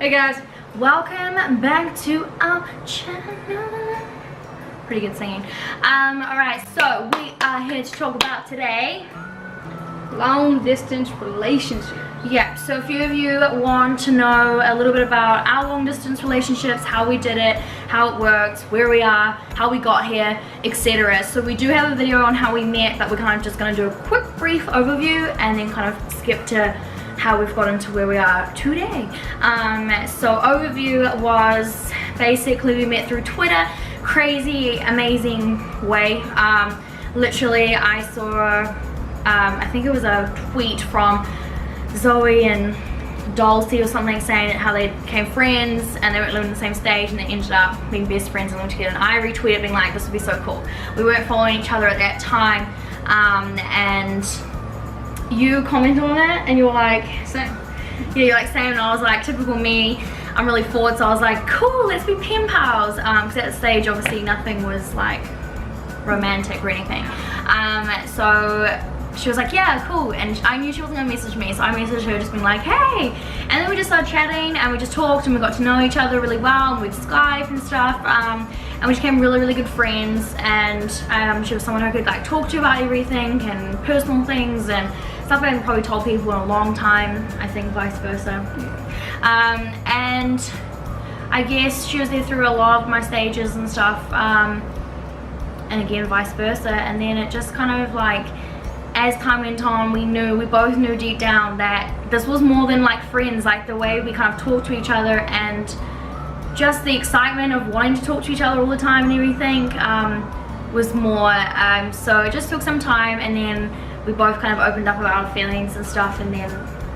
Hey guys, welcome back to our channel. Pretty good singing. Alright, so we are here to talk about today long distance relationship. Yeah, so a few of you want to know a little bit about our long distance relationships, how we did it, how it worked, where we are, how we got here, etc. So we do have a video on how we met, but we're kind of just going to do a quick brief overview and then kind of skip to how we've gotten to where we are today. So overview was basically we met through Twitter. Crazy, amazing way. Literally I saw, I think it was a tweet from Zoe and Dulcie or something saying how they became friends and they weren't living in the same stage and they ended up being best friends and living together, and I retweeted being like, this would be so cool. We weren't following each other at that time, and you commented on it and you were like, same. Yeah, you're like same, and I was like, typical me, I'm really forward, so I was like, cool, let's be pen pals, because at that stage obviously nothing was like romantic or anything. So she was like, yeah, cool, and I knew she wasn't gonna message me, so I messaged her just being like, hey, and then we just started chatting and we just talked and we got to know each other really well, and we'd Skype and stuff, and we became really good friends, and she was someone I could like talk to about everything and personal things and stuff I hadn't probably told people in a long time, I think vice versa. And I guess she was there through a lot of my stages and stuff, and again vice versa, and then it just kind of like, as time went on, we both knew deep down that this was more than like friends, like the way we kind of talked to each other and just the excitement of wanting to talk to each other all the time and everything was more, so it just took some time, and then we both kind of opened up about our feelings and stuff and then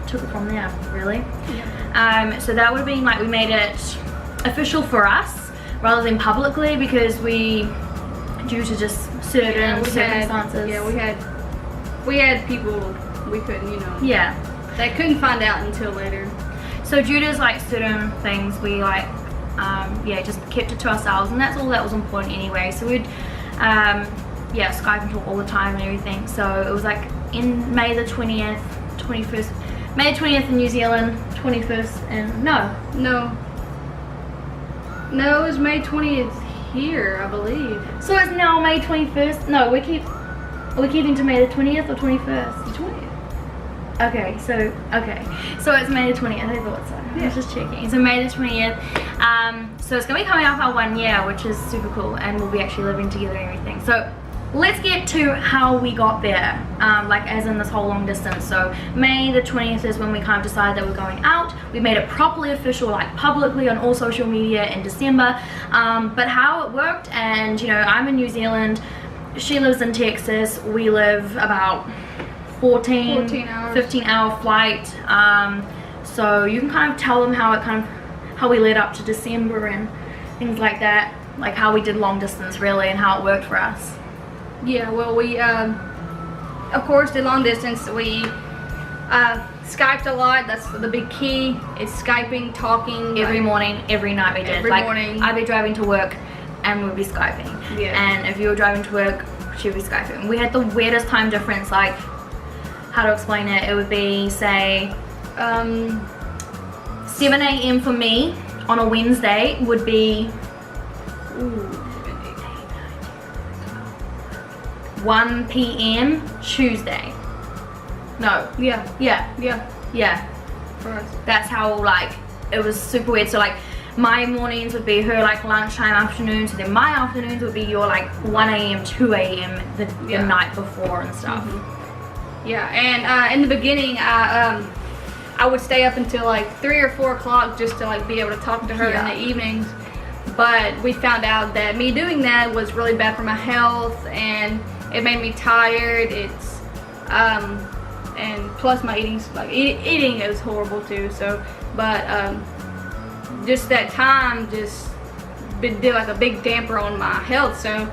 took it from there, really. Yeah. So that would have been like, we made it official for us rather than publicly, because we, due to just certain circumstances. We had people we couldn't, you know. Yeah. They couldn't find out until later. So due to like certain things, we like, yeah, just kept it to ourselves, and that's all that was important anyway. So we'd, yeah, Skype and talk all the time and everything. So it was like in May the 20th, 21st, May the 20th in New Zealand, 21st in, no, it was May 20th here, I believe. So it's now May 21st, no, we're keeping to May the 20th or 21st? The 20th. Okay, so it's May the 20th, I thought so. Yeah. I was just checking. So May the 20th, so it's going to be coming up our 1 year, which is super cool, and we'll be actually living together and everything. So let's get to how we got there, like as in this whole long distance. So May the 20th is when we kind of decided that we're going out. We made it properly official, like publicly on all social media in December, but how it worked, and you know, I'm in New Zealand, she lives in Texas, we live about 15 hour flight, so you can kind of tell them how we led up to December and things like that, like how we did long distance really and how it worked for us. Yeah, well, we of course did long distance. We Skyped a lot. That's the big key. It's Skyping, talking every morning, every night. We did every morning. I'd be driving to work and we'd be Skyping. Yeah. And if you were driving to work, she'd be Skyping. We had the weirdest time difference, like, how to explain it? It would be, say, 7 a.m. for me on a Wednesday would be 1 p.m. Tuesday. No. Yeah. For us. That's how, like, it was super weird. So, like, my mornings would be her, like, lunchtime, afternoons, and then my afternoons would be your, like, 1 a.m., 2 a.m. the night before and stuff. Yeah, and in the beginning, I would stay up until, like, 3 or 4 o'clock just to, like, be able to talk to her in the evenings. But we found out that me doing that was really bad for my health, and it made me tired. It's, and plus my eating's, like, eating is horrible too, so, but, just that time just did like a big damper on my health, so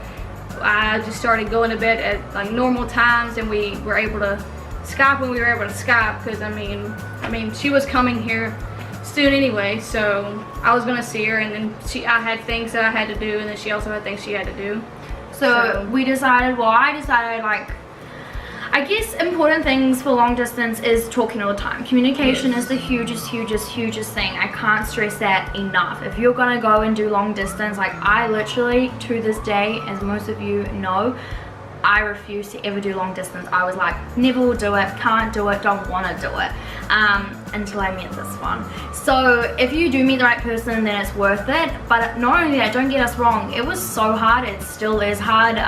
I just started going to bed at like normal times, and we were able to Skype when we were able to Skype, because I mean she was coming here soon anyway, so I was gonna see her, and then I had things that I had to do, and then she also had things she had to do. So we decided, well, I decided, like, I guess important things for long distance is talking all the time. Communication is the hugest thing. I can't stress that enough. If you're gonna go and do long distance, like I literally, to this day, as most of you know, I refuse to ever do long distance. I was like, never will do it, can't do it, don't want to do it, until I met this one. So if you do meet the right person, then it's worth it. But not only that, don't get us wrong, it was so hard, it still is hard.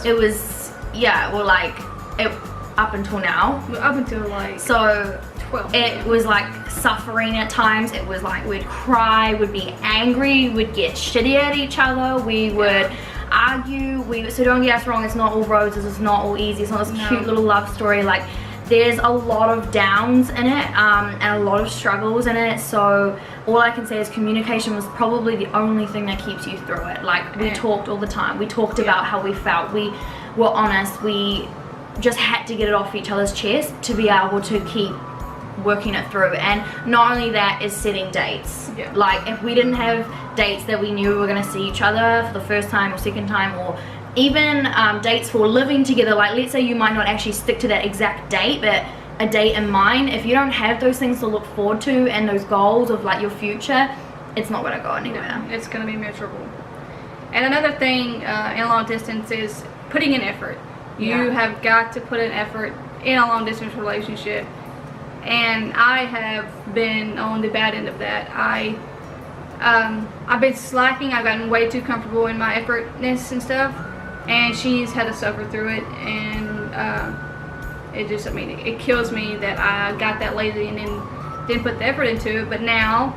It was, yeah, well, like, it up until now. Up until like so 12. It was like suffering at times. It was like we'd cry, we'd be angry, we'd get shitty at each other, we would argue. So don't get us wrong, it's not all roses, it's not all easy, it's not this cute little love story. Like there's a lot of downs in it, and a lot of struggles in it. So all I can say is communication was probably the only thing that keeps you through it. Like we talked all the time, we talked about how we felt, we were honest, we just had to get it off each other's chest to be able to keep working it through. And not only that is setting dates. Like if we didn't have dates that we knew we were going to see each other for the first time or second time, or even dates for living together, like let's say you might not actually stick to that exact date, but a date in mind, if you don't have those things to look forward to and those goals of like your future, it's not going to go anywhere. It's going to be miserable. And another thing in long distance is putting in effort. You have got to put in effort in a long distance relationship, and I have been on the bad end of that. I've been slacking. I've gotten way too comfortable in my effortness and stuff, and she's had to suffer through it. And it just, I mean, it kills me that I got that lazy and then didn't put the effort into it. But now,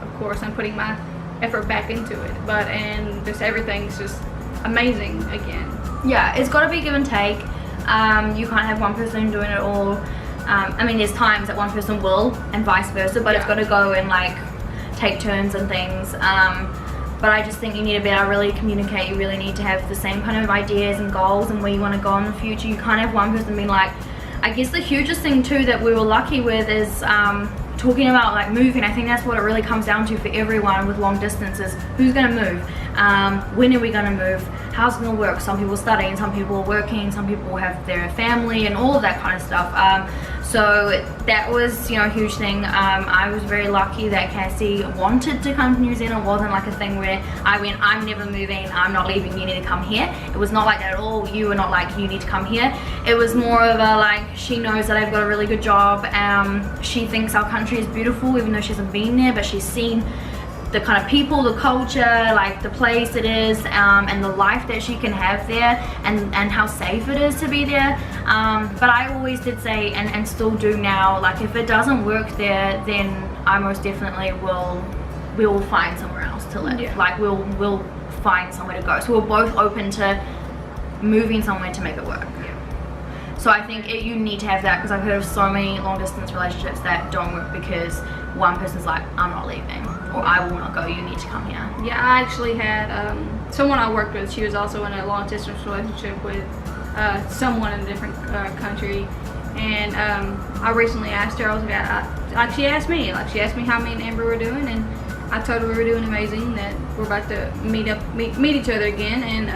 of course, I'm putting my effort back into it. And just everything's just amazing again. Yeah, it's got to be give and take. You can't have one person doing it all. I mean, there's times that one person will and vice versa, but it's got to go and like take turns and things. But I just think you need to be able to really communicate. You really need to have the same kind of ideas and goals and where you want to go in the future. You can't have one person being like, I guess the hugest thing too that we were lucky with is talking about like moving. I think that's what it really comes down to for everyone with long distance is who's going to move, when are we going to move, how's it going to work. Some people are studying, some people are working, some people have their family and all of that kind of stuff. So that was, you know, a huge thing. I was very lucky that Cassie wanted to come to New Zealand. It wasn't like a thing where I went, I'm never moving, I'm not leaving, you need to come here. It was not like that at all. You were not like, you need to come here. It was more of a like, she knows that I've got a really good job. She thinks our country is beautiful, even though she hasn't been there, but she's seen the kind of people, the culture, like the place it is, and the life that she can have there, and how safe it is to be there. But I always did say, and still do now, like if it doesn't work there, then I most definitely will find somewhere else to live. Like we'll find somewhere to go. So we're both open to moving somewhere to make it work. So I think you need to have that, because I've heard of so many long distance relationships that don't work because one person's like, I'm not leaving, or I will not go, you need to come here. Yeah, I actually had someone I worked with, she was also in a long distance relationship with someone in a different country, and I recently asked her, I was like, she asked me how me and Amber were doing, and I told her we were doing amazing, that we're about to meet each other again, and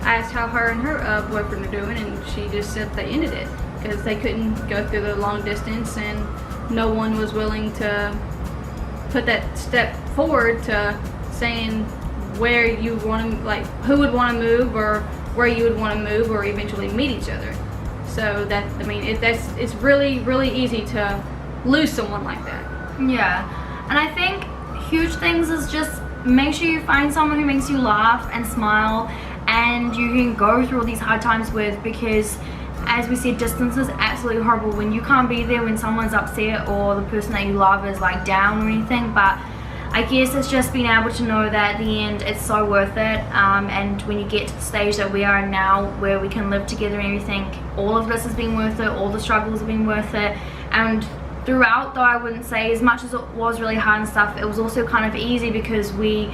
I asked how her and her boyfriend are doing, and she just said they ended it because they couldn't go through the long distance, and no one was willing to put that step forward to saying where you want to, like who would want to move, or where you would want to move, or eventually meet each other. So that, I mean, it's really, really easy to lose someone like that. Yeah, and I think huge things is just make sure you find someone who makes you laugh and smile, and you can go through all these hard times with, because as we said, distance is absolutely horrible when you can't be there when someone's upset or the person that you love is like down or anything. But I guess it's just being able to know that at the end it's so worth it, and when you get to the stage that we are now where we can live together and everything, all of this has been worth it, all the struggles have been worth it. And throughout, though, I wouldn't say, as much as it was really hard and stuff, it was also kind of easy because we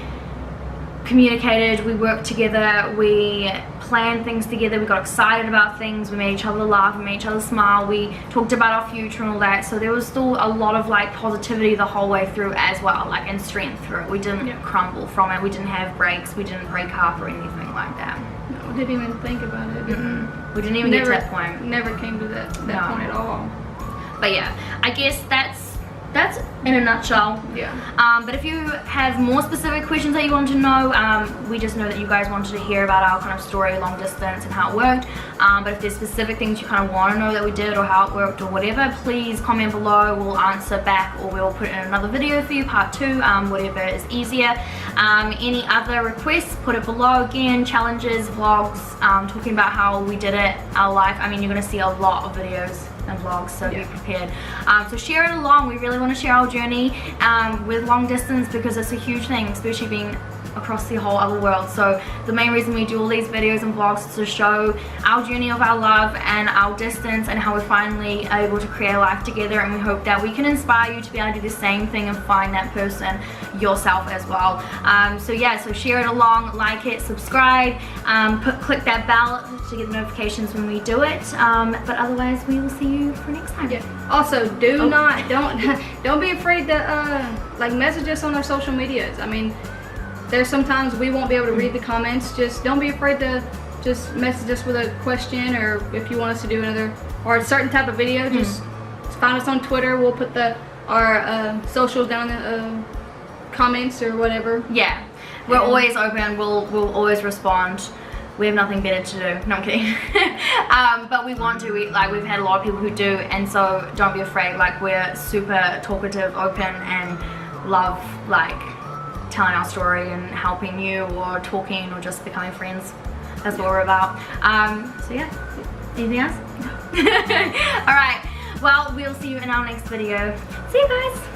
communicated, we worked together, we planned things together, we got excited about things, we made each other laugh, we made each other smile, we talked about our future and all that. So there was still a lot of like positivity the whole way through as well, like, and strength through it. We didn't crumble from it, we didn't have breaks, we didn't break up or anything like that. No, we didn't even think about it. We didn't even get to that point. Never came to that point at all. But yeah, I guess that's in a nutshell. Yeah. But if you have more specific questions that you want to know, we just know that you guys wanted to hear about our kind of story, long distance, and how it worked. But if there's specific things you kind of want to know that we did or how it worked or whatever, please comment below. We'll answer back, or we'll put in another video for you, part 2, whatever is easier. Any other requests, put it below. Again, challenges, vlogs, talking about how we did it, our life. I mean, you're going to see a lot of videos and vlogs, so be prepared. So share it along. We really want to share our journey with long distance, because it's a huge thing, especially being across the whole other world. So the main reason we do all these videos and vlogs is to show our journey of our love and our distance, and how we're finally able to create a life together. And we hope that we can inspire you to be able to do the same thing and find that person yourself as well. So yeah, so share it along, like it, subscribe, click that bell to get the notifications when we do it. But otherwise, we will see you for next time. Yeah. Also, don't be afraid to like message us on our social medias. I mean, there's sometimes we won't be able to read the comments. Just don't be afraid to just message us with a question, or if you want us to do another or a certain type of video, just find us on Twitter. We'll put our socials down in the comments or whatever. Yeah, we're always open. We'll always respond. We have nothing better to do. No, I'm kidding. But we want to. We've had a lot of people who do, and so don't be afraid. Like, we're super talkative, open, and love like telling our story and helping you, or talking, or just becoming friends. That's what we're about. So yeah, anything else? All right, well, we'll see you in our next video. See you guys.